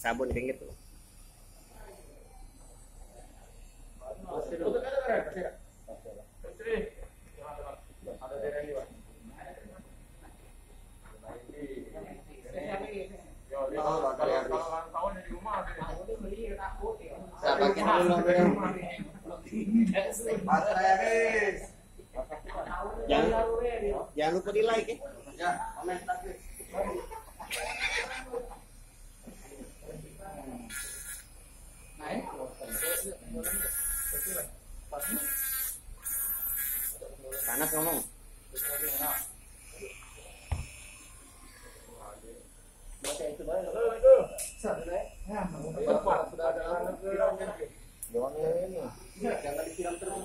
sabun kayak gitu. Jangan lupa di like ya. Ya, komen lagi. Panas ngomong. Jangan disiram terus.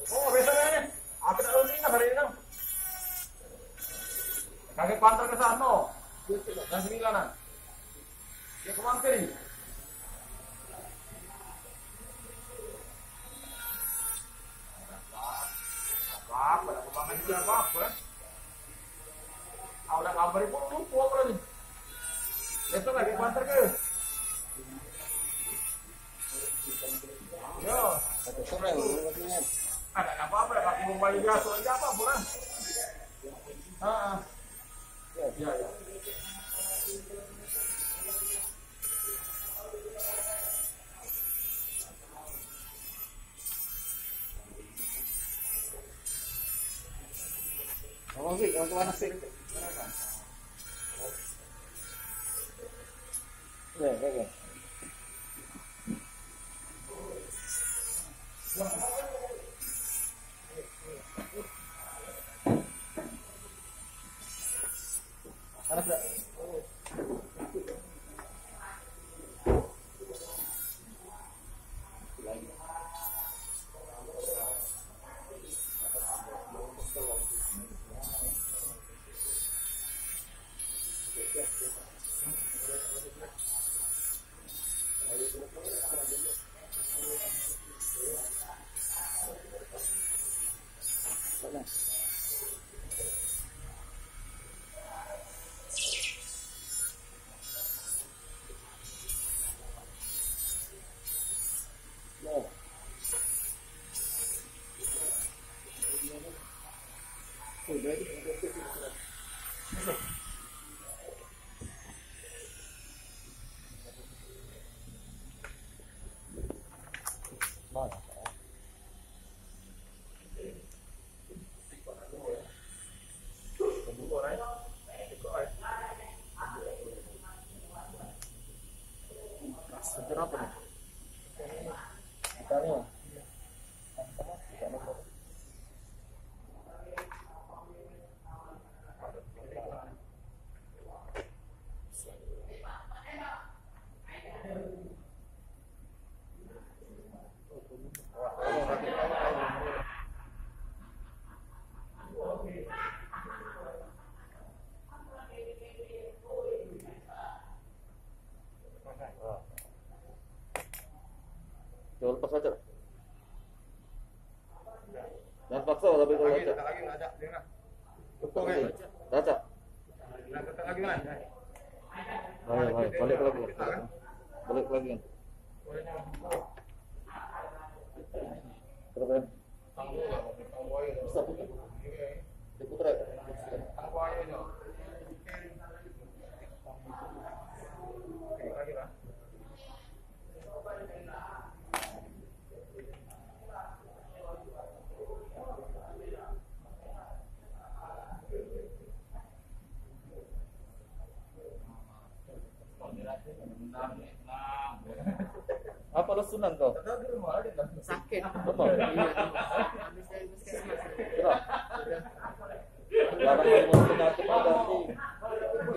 Oh, biasanya aku tak tahu hari ini. Kaki pantar ke sana. Dan sini kanan. Dia ke kiri. Apa? Ada kebangan juga apa? Udah kabar ibu lupa apa nih? Besok lagi pantar ke? Yo. Ada apa-apa ya, kaki mobile biasa aja apa bukan? Ya. Oh sih, kalau kemana sih? Ya. Kenapa nih? Jangan lepas aja. Jangan paksa tapi kalau aja. Lagi nggak ada, dengar. Betul kan? Baca. Lagi mana? Ayo, balik lagi. Balik lagi. Terus kan? Bisa putar. Diputar. Apa lo sunan kau? Sakit. Betul. Iya. Habis dari puskesmas. Sudah. Barang yang mau penyakit berarti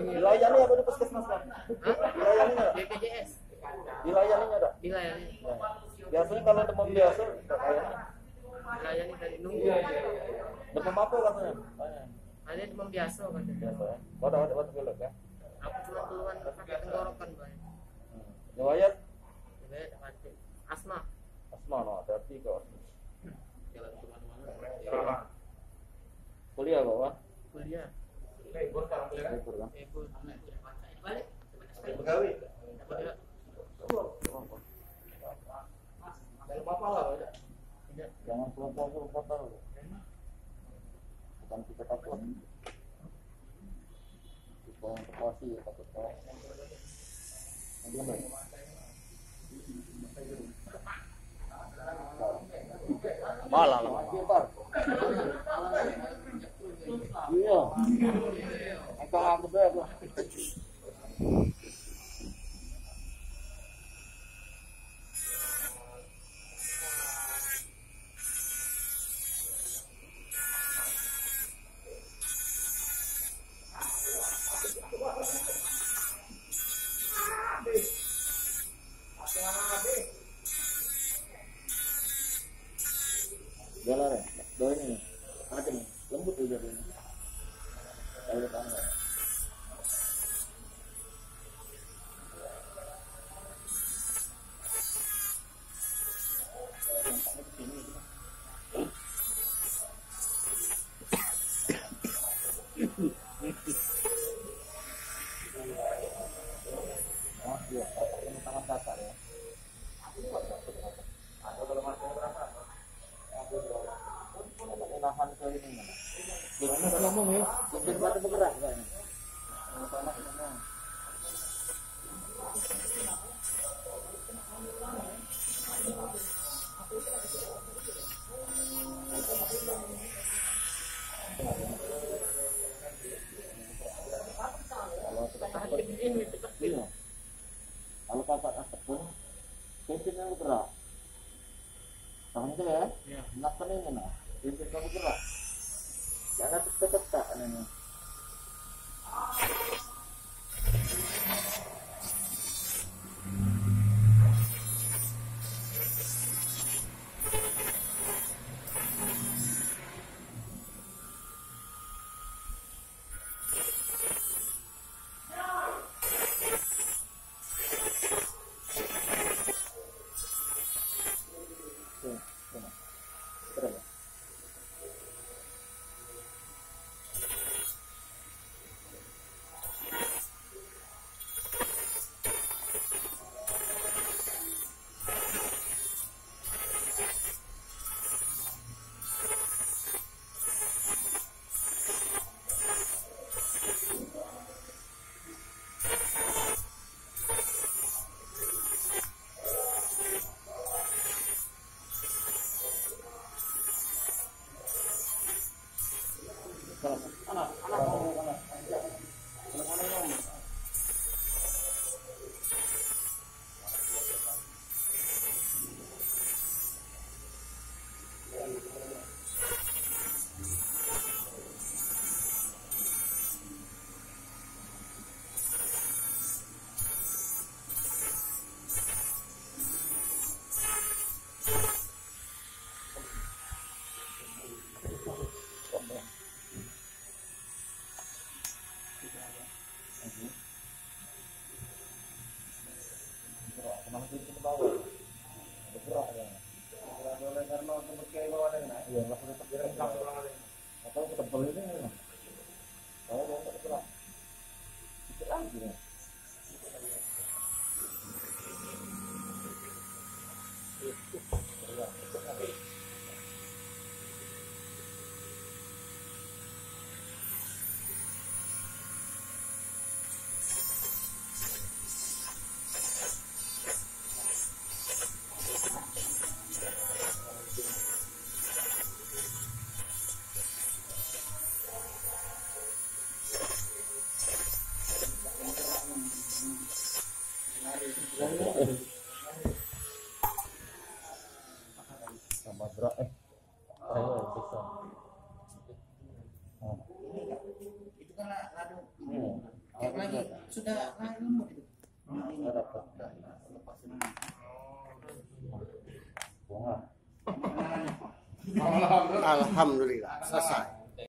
dilayani apa di puskesmas kan? Dilayani nggak? BPJS. Dilayani nggak ada? Dilayani. Biasanya kalau demam biasa, dilayani. Dilayani dari nunggu. Demam apa katanya? Tanya. Ada demam biasa kan. Biasa ya. Ada pilek ya. Aku cuma keluhan sakit tenggorokan, Bang. Riwayat Asma. asma no, hati-hati kau. Jalan kemana-mana. kuliah bawah. kuliah. Libur sekarang kuliah kan? Libur kan? Libur. Balik. Pegawai. Tidak. Jangan apa-apa lah. Tidak. Jangan keluar. Bukan kita takut. Kita evakuasi takut kau. Nanti kan baik. Malah lah. Iya. Engkau aku berapa? Jalan ya, doa ini, ada nih, lembut juga ini. Kalau tanah. Oh iya, ini tangan kasar ya. Ada kalau masih berapa? Nahan ke ini. Gimana ngomong ya? Bikin batu bergerak kayaknya. Panas ngomong. Iya. Kalau kakak asap pun, kencennya bergerak. Tahan itu ya? Iya. Nakan ini nah, kencennya bergerak. Jangan tetap ini. Terus. Sama berat ayo bisa. Itu kan ladu lagi sudah lemut itu. Dapat. Bunga. Alhamdulillah selesai.